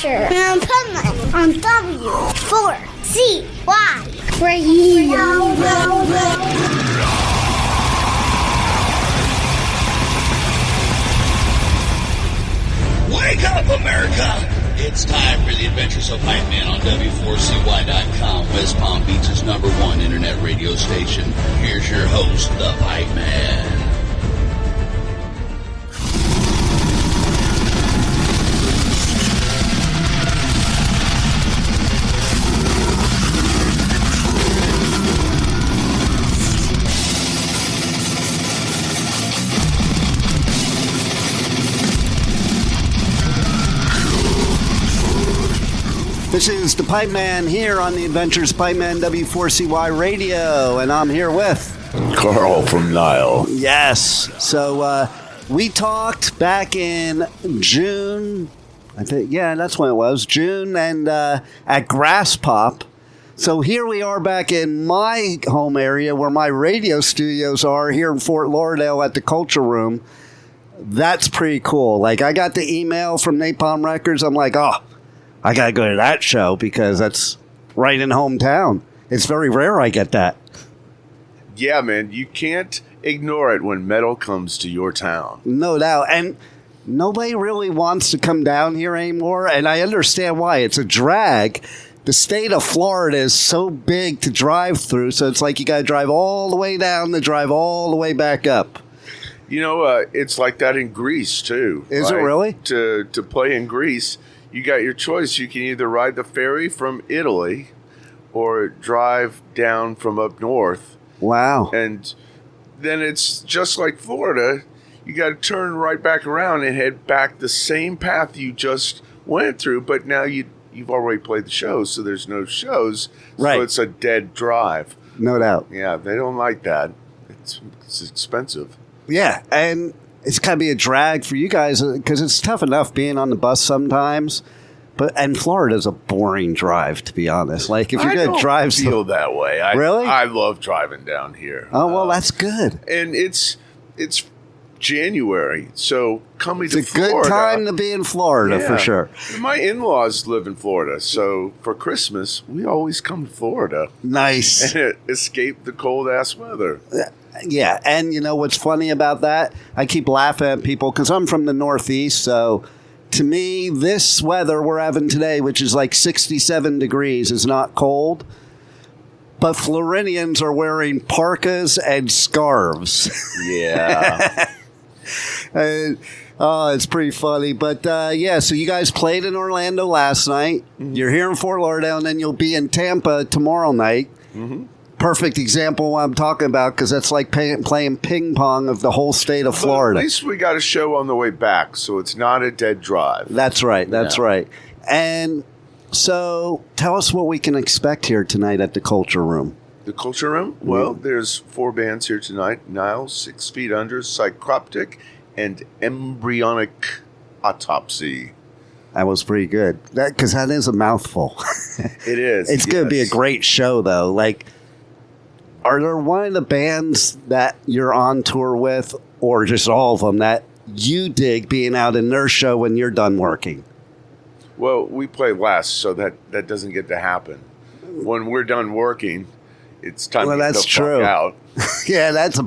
Adventure in Pipeman on W4CY Radio. Wake up, America! It's time for the Adventures of Pipeman on W4CY.com, West Palm Beach's #1 internet radio station. Here's your host, the Pipeman. This is the Pipeman here on the Adventures of Pipeman W4CY Radio, and I'm here with Carl from NILE. Yes. So we talked back in June, I think, yeah, that's when it was, June, and at Grass Pop. So here we are back in my home area where my radio studios are here in Fort Lauderdale at the Culture Room. That's pretty cool. Like, I got the email from Napalm Records. I'm like, oh, I got to go to that show because that's right in hometown. It's very rare I get that. Yeah, man, you can't ignore it when metal comes to your town. No doubt. And nobody really wants to come down here anymore, and I understand why. It's a drag. The state of Florida is so big to drive through, so it's like you got to drive all the way down to drive all the way back up. You know, it's like that in Greece, too. Is it really? To play in Greece, you got your choice. You can either ride the ferry from Italy or drive down from up north. Wow. And then it's just like Florida. You got to turn right back around and head back the same path you just went through, but now you've already played the shows, so there's no shows. Right. So it's a dead drive. No doubt. Yeah, they don't like that. It's expensive. Yeah, and it's got to be a drag for you guys because it's tough enough being on the bus sometimes. And Florida's a boring drive, to be honest. Like, if you're going to drive... I don't feel that way. Really? I love driving down here. Oh, well, that's good. And it's January, so coming to Florida... It's a good time to be in Florida, for sure. My in-laws live in Florida, so for Christmas, we always come to Florida. Nice. And escape the cold-ass weather. Yeah, and you know what's funny about that? I keep laughing at people because I'm from the Northeast, so to me, this weather we're having today, which is like 67 degrees, is not cold. But Floridians are wearing parkas and scarves. Yeah. It's pretty funny. But yeah, so you guys played in Orlando last night. Mm-hmm. You're here in Fort Lauderdale, and then you'll be in Tampa tomorrow night. Mm-hmm. Perfect example of what I'm talking about because that's like playing ping pong of the whole state of Florida. But at least we got a show on the way back, so it's not a dead drive. That's right. That's right. And so tell us what we can expect here tonight at the Culture Room. The Culture Room? Well, there's 4 bands here tonight. NILE, 6 Feet Under, Psychroptic, and Embryonic Autopsy. That was pretty good. Because that is a mouthful. It is. It's going to be a great show, though. Like, are there one of the bands that you're on tour with, or just all of them, that you dig being out in their show when you're done working? Well, we play last, so that doesn't get to happen. When we're done working, it's time to get the fuck out. Yeah, that's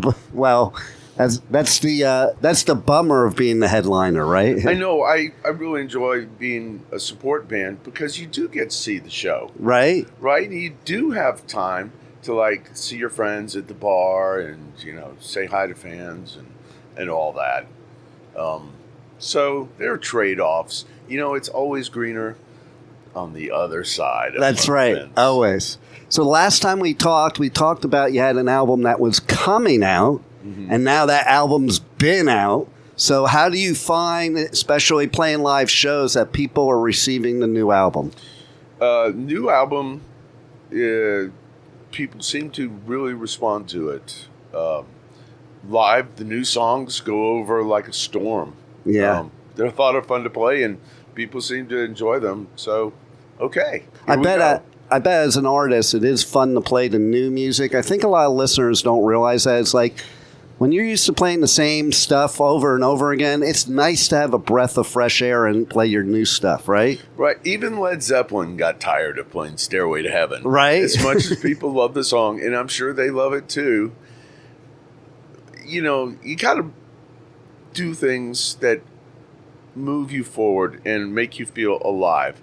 the bummer of being the headliner, right? I know. I really enjoy being a support band because you do get to see the show. Right? Right? You do have time to, like, see your friends at the bar and, you know, say hi to fans and all that. So there are trade-offs. You know, it's always greener on the other side. That's right. Fence. Always. So last time we talked about you had an album that was coming out, and now that album's been out. So how do you find, especially playing live shows, that people are receiving the new album? New album, people seem to really respond to it. Live, the new songs go over like a storm. Yeah. They're a lot of fun to play, and people seem to enjoy them. So, okay. I bet as an artist, it is fun to play the new music. I think a lot of listeners don't realize that. It's like, when you're used to playing the same stuff over and over again, it's nice to have a breath of fresh air and play your new stuff, right? Right. Even Led Zeppelin got tired of playing Stairway to Heaven. Right. As much as people love the song, and I'm sure they love it too, you got to do things that move you forward and make you feel alive.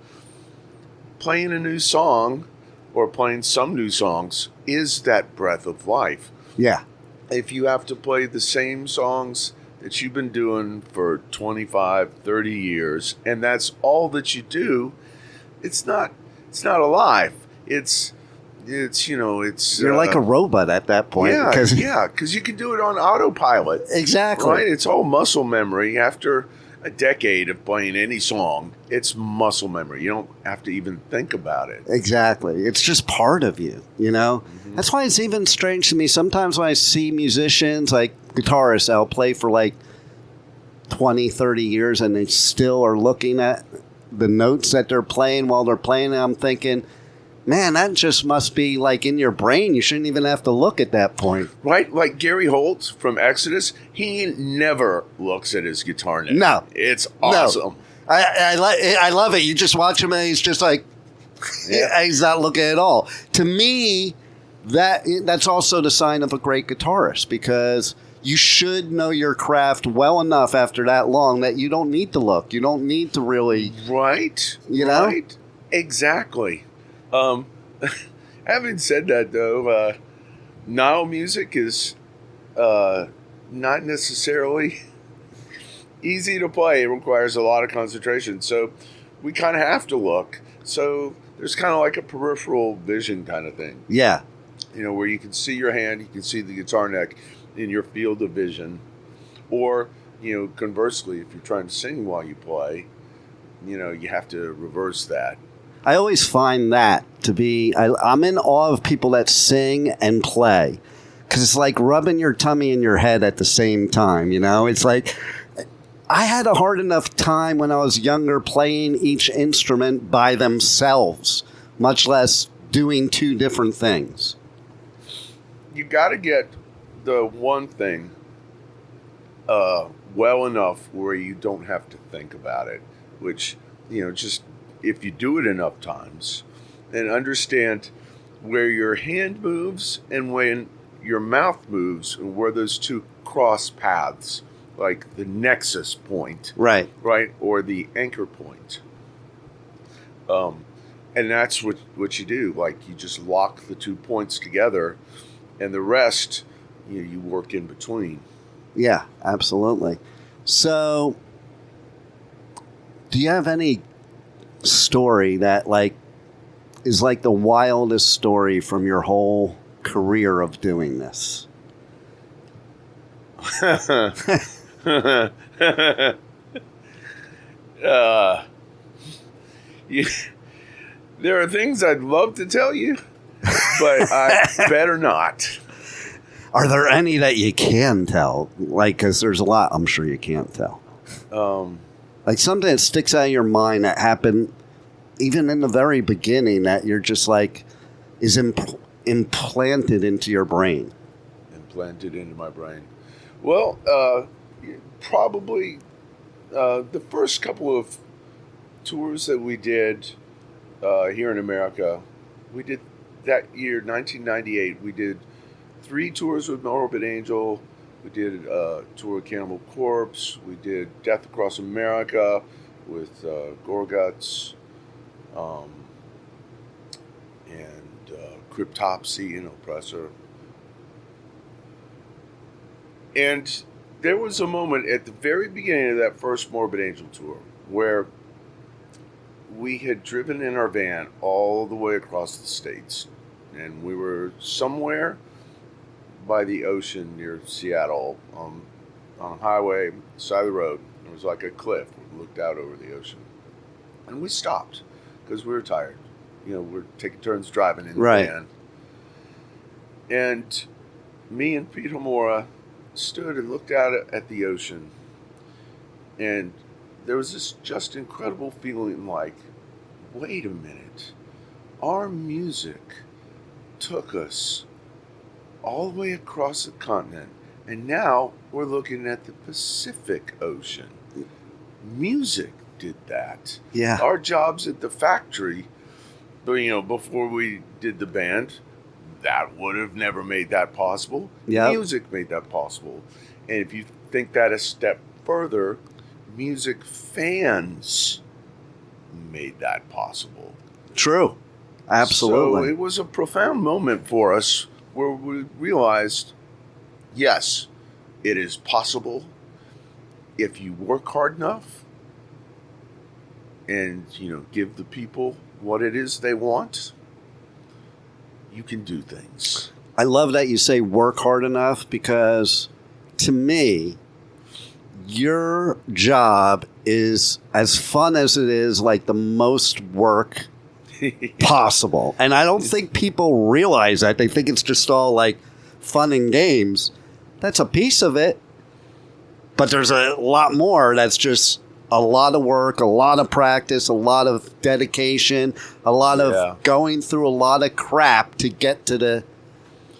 Playing a new song or playing some new songs is that breath of life. Yeah. If you have to play the same songs that you've been doing for 25, 30 years, and that's all that you do, it's not alive. It's You're like a robot at that point. Yeah, because you can do it on autopilot. Exactly. Right? It's all muscle memory. After a decade of playing any song, it's muscle memory. You don't have to even think about it. Exactly. It's just part of you, Mm-hmm. That's why it's even strange to me. Sometimes when I see musicians, like guitarists, I'll play for like 20, 30 years, and they still are looking at the notes that they're playing while they're playing. And I'm thinking, man, that just must be like in your brain. You shouldn't even have to look at that point. Right? Like Gary Holt from Exodus, he never looks at his guitar neck. No. It's awesome. No. I love it. You just watch him and he's just like, he's not looking at all. To me, that's also the sign of a great guitarist, because you should know your craft well enough after that long that you don't need to look. You don't need to really. Right. Right. Exactly. Having said that, though, NILE music is not necessarily easy to play. It requires a lot of concentration, so we kind of have to look. So there's kind of like a peripheral vision kind of thing. Yeah. Where you can see your hand, you can see the guitar neck in your field of vision. Or, conversely, if you're trying to sing while you play, you have to reverse that. I always find that to be, I'm in awe of people that sing and play, because it's like rubbing your tummy in your head at the same time, It's like, I had a hard enough time when I was younger playing each instrument by themselves, much less doing two different things. You got to get the one thing well enough where you don't have to think about it, which, just if you do it enough times and understand where your hand moves and when your mouth moves and where those two cross paths, like the nexus point, right, or the anchor point. And that's what you do. Like, you just lock the 2 points together, and the rest, you work in between. Yeah, absolutely. So, do you have any story that is like the wildest story from your whole career of doing this? There are things I'd love to tell you, but I better not. Are there any that you can tell? Because there's a lot I'm sure you can't tell. Something that sticks out of your mind that happened even in the very beginning that you're just is implanted into your brain. Implanted into my brain. Well, probably the first couple of tours that we did here in America, we did that year, 1998, we did 3 tours with Morbid Angel. We did a tour with Cannibal Corpse. We did Death Across America with Gorguts and Cryptopsy and Oppressor. And there was a moment at the very beginning of that first Morbid Angel tour where we had driven in our van all the way across the states, and we were somewhere by the ocean near Seattle on a highway, side of the road. There was like a cliff. We looked out over the ocean, and we stopped because we were tired. We're taking turns driving in the van. And me and Pete Hamora stood and looked out at the ocean, and there was this just incredible feeling like, wait a minute, our music took us all the way across the continent And now we're looking at the Pacific Ocean. Music did that. Yeah. Our jobs at the factory, before we did the band, that would have never made that possible. Yep. Music made that possible. And if you think that a step further, music fans made that possible. True. Absolutely. So it was a profound moment for us where we realized, yes, it is possible if you work hard enough and, give the people what it is they want, you can do things. I love that you say work hard enough, because to me, your job is as fun as it is like the most work possible. And I don't think people realize that. They think it's just all like fun and games. That's a piece of it. But there's a lot more that's just a lot of work, a lot of practice, a lot of dedication, a lot of going through a lot of crap to get to the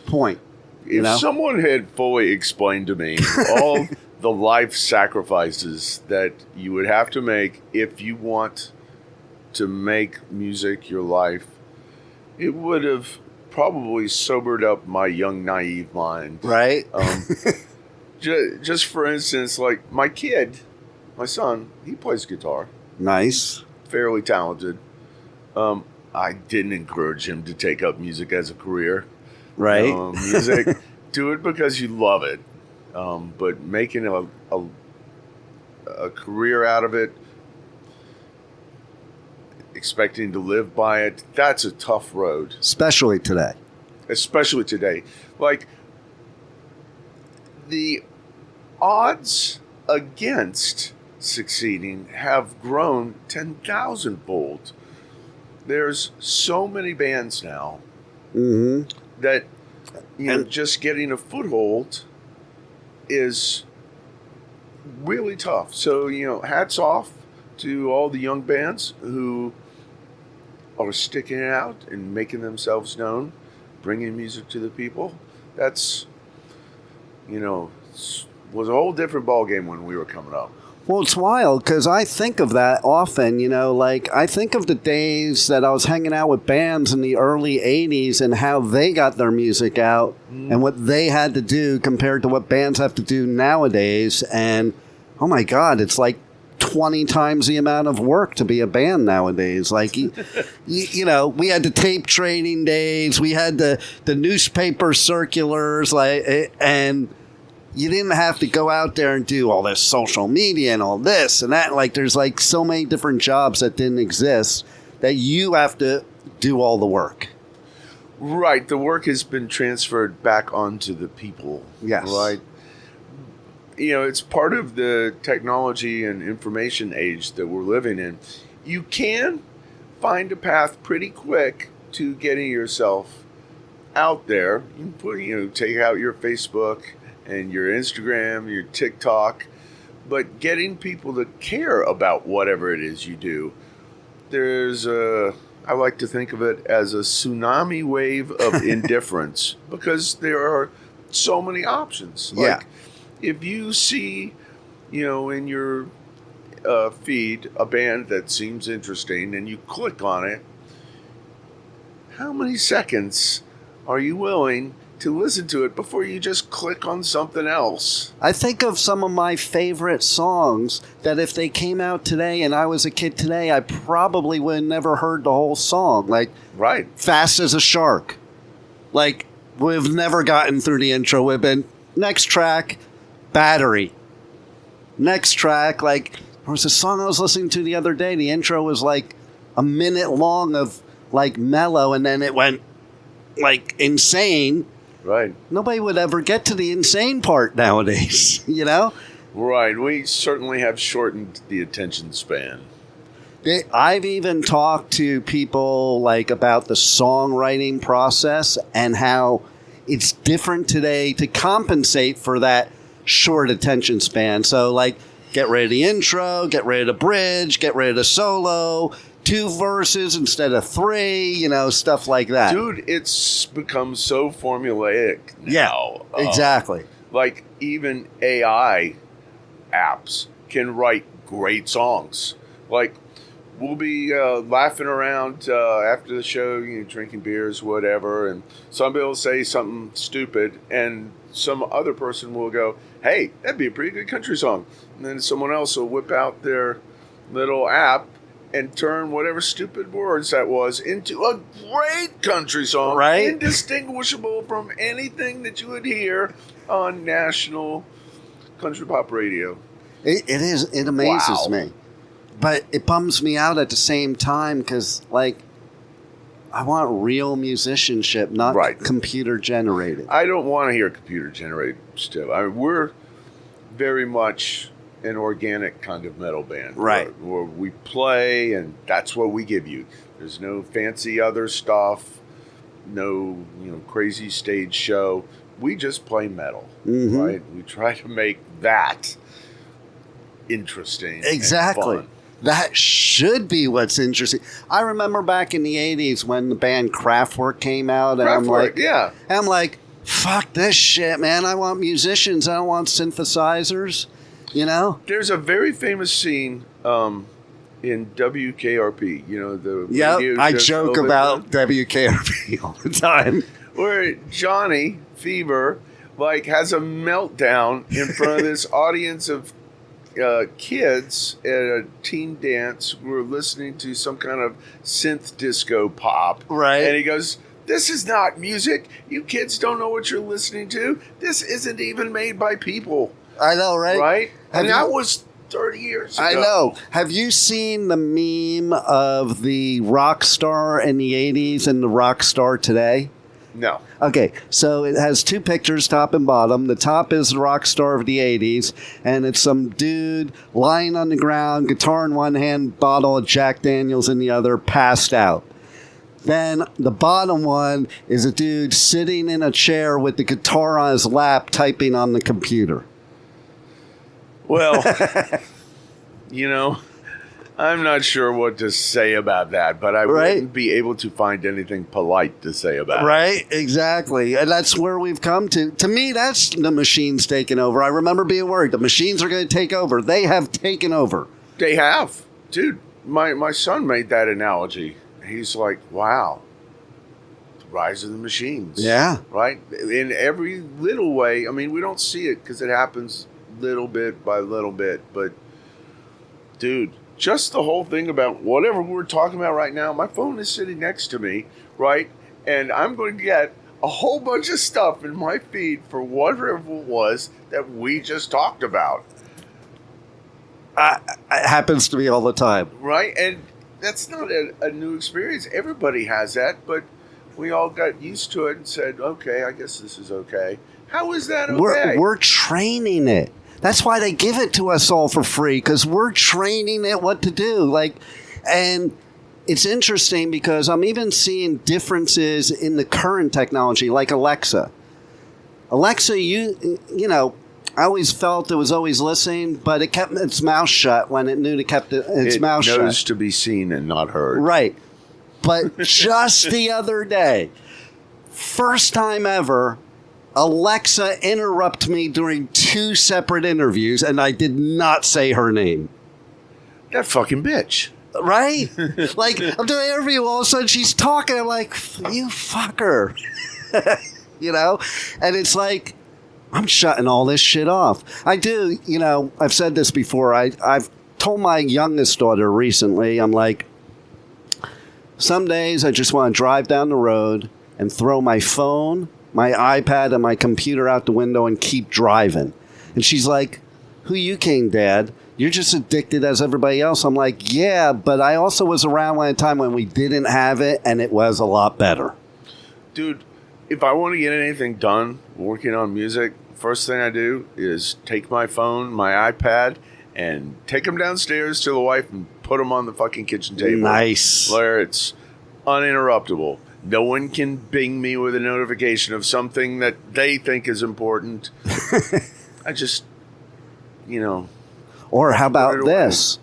point. If someone had fully explained to me all the life sacrifices that you would have to make if you want to make music your life, it would have probably sobered up my young, naive mind. Right? Just for instance, like my son, he plays guitar. Nice. Fairly talented. I didn't encourage him to take up music as a career. Right. Music, do it because you love it. But making a career out of it, expecting to live by it, that's a tough road. Especially today. Like, the odds against succeeding have grown 10,000-fold. There's so many bands now that just getting a foothold is really tough. So, hats off to all the young bands who are sticking it out and making themselves known, bringing music to the people. That's, was a whole different ballgame when we were coming up. Well, it's wild because I think of that often, I think of the days that I was hanging out with bands in the early 80s and how they got their music out and what they had to do compared to what bands have to do nowadays. And, oh my God, it's like 20 times the amount of work to be a band nowadays. Like, we had the tape trading days, we had the newspaper circulars, and you didn't have to go out there and do all this social media and all this and that. Like, there's like so many different jobs that didn't exist that you have to do all the work. Right. The work has been transferred back onto the people. Yes. Right. It's part of the technology and information age that we're living in. You can find a path pretty quick to getting yourself out there. You can take out your Facebook and your Instagram, your TikTok, but getting people to care about whatever it is you do. There's I like to think of it as a tsunami wave of indifference because there are so many options. Like, if you see, in your feed a band that seems interesting and you click on it, how many seconds are you willing to listen to it before you just click on something else? I think of some of my favorite songs that if they came out today and I was a kid today, I probably would have never heard the whole song. Like, right. Fast as a Shark. Like, we've never gotten through the intro. We've been, next track, Battery. Next track, like, there was a song I was listening to the other day. The intro was like a minute long of like mellow, and then it went like insane. Right. Nobody would ever get to the insane part nowadays, Right. We certainly have shortened the attention span. I've even talked to people like about the songwriting process and how it's different today to compensate for that short attention span. So like, get rid of the intro, get rid of the bridge, get rid of the solo, 2 verses instead of 3, stuff like that. Dude, it's become so formulaic now. Yeah, exactly. Like, even AI apps can write great songs. Like, we'll be laughing around after the show, drinking beers, whatever, and somebody will say something stupid, and some other person will go, hey, that'd be a pretty good country song. And then someone else will whip out their little app and turn whatever stupid words that was into a great country song, right? Indistinguishable from anything that you would hear on national country pop radio. It amazes Wow. me. But it bums me out at the same time because, like, I want real musicianship, not Right. computer generated. I don't want to hear computer generated stuff. I mean, we're very much an organic kind of metal band. Right. Where we play, and that's what we give you. There's no fancy other stuff, no crazy stage show. We just play metal, Mhm. right? We try to make that interesting. Exactly. And fun. That should be what's interesting. I remember back in the 80s when the band Kraftwerk came out, and Kraftwerk, I'm like, fuck this shit, man. I want musicians. I don't want synthesizers, There's a very famous scene in WKRP, the Yeah, radio I show joke over about WKRP all the time. where Johnny Fever has a meltdown in front of this audience of kids at a teen dance who are listening to some kind of synth disco pop. Right. And he goes, this is not music. You kids don't know what you're listening to. This isn't even made by people. I know, right? Right? Have And you- that was 30 years ago. I know. Have you seen the meme of the rock star in the 80s and the rock star today? No. Okay, so it has two pictures, top and bottom. The top is the rock star of the 80s, and it's some dude lying on the ground, guitar in one hand, bottle of Jack Daniels in the other, passed out. Then the bottom one is a dude sitting in a chair with the guitar on his lap, typing on the computer. Well, I'm not sure what to say about that, but I Right. wouldn't be able to find anything polite to say about it. Right, exactly. And that's where we've come to. To me, that's the machines taking over. I remember being worried. The machines are going to take over. They have taken over. They have. Dude, my son made that analogy. He's like, wow, the rise of the machines. Yeah. Right? In every little way. I mean, we don't see it because it happens little bit by little bit. But, dude, just the whole thing about whatever we're talking about right now, my phone is sitting next to me, right? And I'm going to get a whole bunch of stuff in my feed for whatever it was that we just talked about. It happens to me all the time. Right? And that's not a new experience. Everybody has that, but we all got used to it and said, okay, I guess this is okay. How is that okay? We're training it. That's why they give it to us all for free, because we're training it what to do. And it's interesting because I'm even seeing differences in the current technology, like Alexa. Alexa, I always felt it was always listening, but it kept its mouth shut when it knew to kept its mouth shut. It knows to be seen and not heard. Right. But just the other day, first time ever, Alexa interrupted me during 2 separate interviews, and I did not say her name. That fucking bitch. Right? I'm doing an interview, all of a sudden she's talking, I'm like, you fucker. And it's like, I'm shutting all this shit off. I do, I've said this before. I've told my youngest daughter recently, I'm like, some days I just want to drive down the road and throw my phone, my iPad, and my computer out the window and keep driving. And she's like, who you king, Dad? You're just addicted as everybody else. I'm like, yeah, but I also was around at a time when we didn't have it, and it was a lot better. Dude, if I want to get anything done working on music, first thing I do is take my phone, my iPad, and take them downstairs to the wife and put them on the fucking kitchen table. Nice. Where it's uninterruptible. No one can bing me with a notification of something that they think is important. I just, Or how put it about away. this?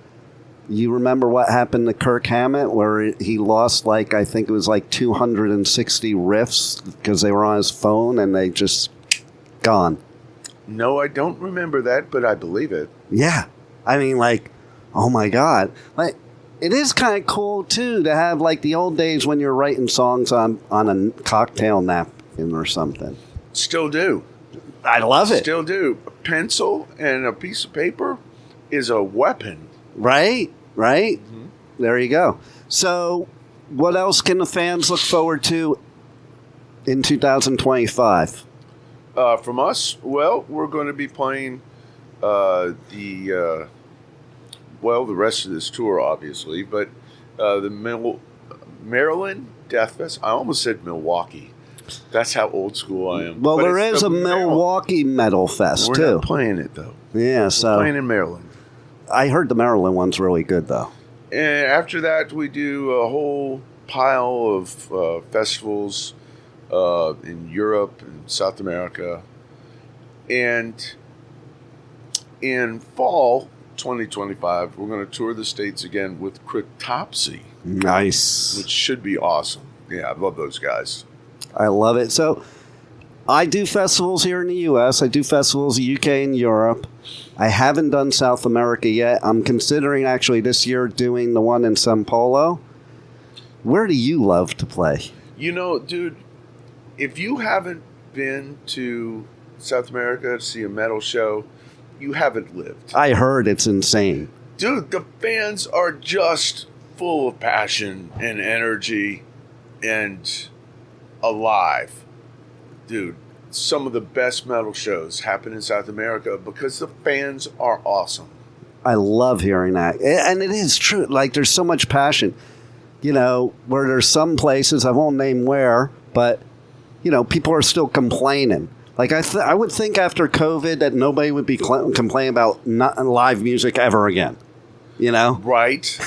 You remember what happened to Kirk Hammett where he lost I think it was 260 riffs because they were on his phone and they just gone. No, I don't remember that, but I believe it. Yeah. I mean, like, oh my God. Like, it is kind of cool, too, to have, like, the old days when you're writing songs on a cocktail napkin or something. Still do. I love it. Still do. A pencil and a piece of paper is a weapon. Right? Right? Mm-hmm. There you go. So, what else can the fans look forward to in 2025? From us, well, we're going to be playing the rest of this tour, obviously, but the Maryland Death Fest. I almost said Milwaukee. That's how old school I am. Well, but there is a Milwaukee Metal Fest, too. We're not playing it, though. Yeah, so. We're playing in Maryland. I heard the Maryland one's really good, though. And after that, we do a whole pile of festivals in Europe and South America. And in fall 2025, we're going to tour the States again with Cryptopsy. Nice. Which should be awesome. Yeah, I love those guys. I love it. So I do festivals here in the U.S. I do festivals in the UK and Europe. I haven't done South America yet. I'm considering actually this year doing the one in Sao Paulo. Where do you love to play? You know, dude, if you haven't been to South America to see a metal show, you haven't lived. I heard it's insane. Dude, the fans are just full of passion and energy and alive. Dude, some of the best metal shows happen in South America because the fans are awesome. I love hearing that. And it is true. Like, there's so much passion. You know, where there's some places, I won't name where, but, you know, people are still complaining. Like, I would think after COVID that nobody would be complaining about not live music ever again. You know? Right.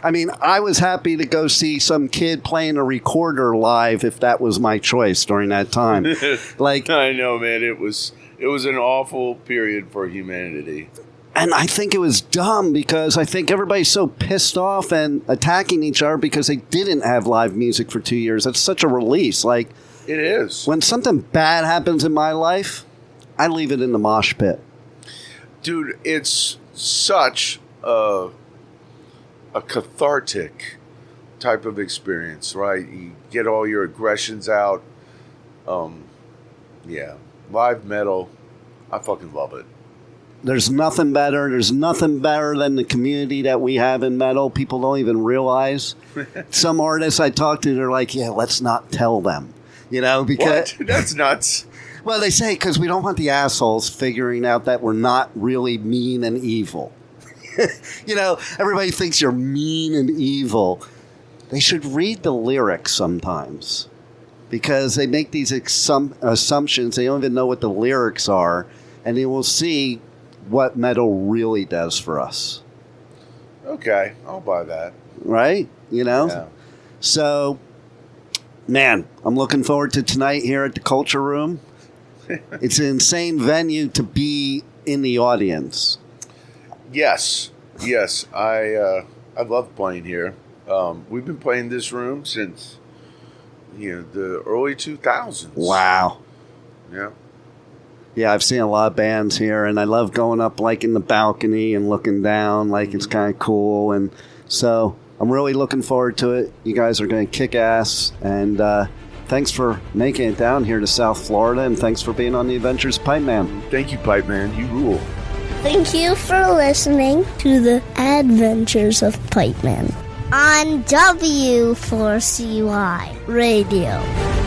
I mean, I was happy to go see some kid playing a recorder live if that was my choice during that time. Like, I know, man. It was an awful period for humanity. And I think it was dumb because I think everybody's so pissed off and attacking each other because they didn't have live music for 2 years. That's such a release. Like, it is. When something bad happens in my life, I leave it in the mosh pit. Dude, it's such a cathartic type of experience, right? You get all your aggressions out. Yeah, live metal, I fucking love it. There's nothing better. There's nothing better than the community that we have in metal. People don't even realize. Some artists I talk to, they're like, yeah, let's not tell them. You know, because what? That's nuts. Well, they say because we don't want the assholes figuring out that we're not really mean and evil. You know, everybody thinks you're mean and evil. They should read the lyrics sometimes because they make these assumptions. They don't even know what the lyrics are, and they will see what metal really does for us. Okay, I'll buy that. Right? You know? Yeah. So, man, I'm looking forward to tonight here at the Culture Room. It's an insane venue to be in the audience. Yes. I love playing here. We've been playing this room since the early 2000s. Wow. Yeah. Yeah, I've seen a lot of bands here, and I love going up like in the balcony and looking down. Like, it's kind of cool, and so I'm really looking forward to it. You guys are going to kick ass, and thanks for making it down here to South Florida, and thanks for being on the Adventures of Pipeman. Thank you, Pipeman. You rule. Thank you for listening to the Adventures of Pipeman on W4CY Radio.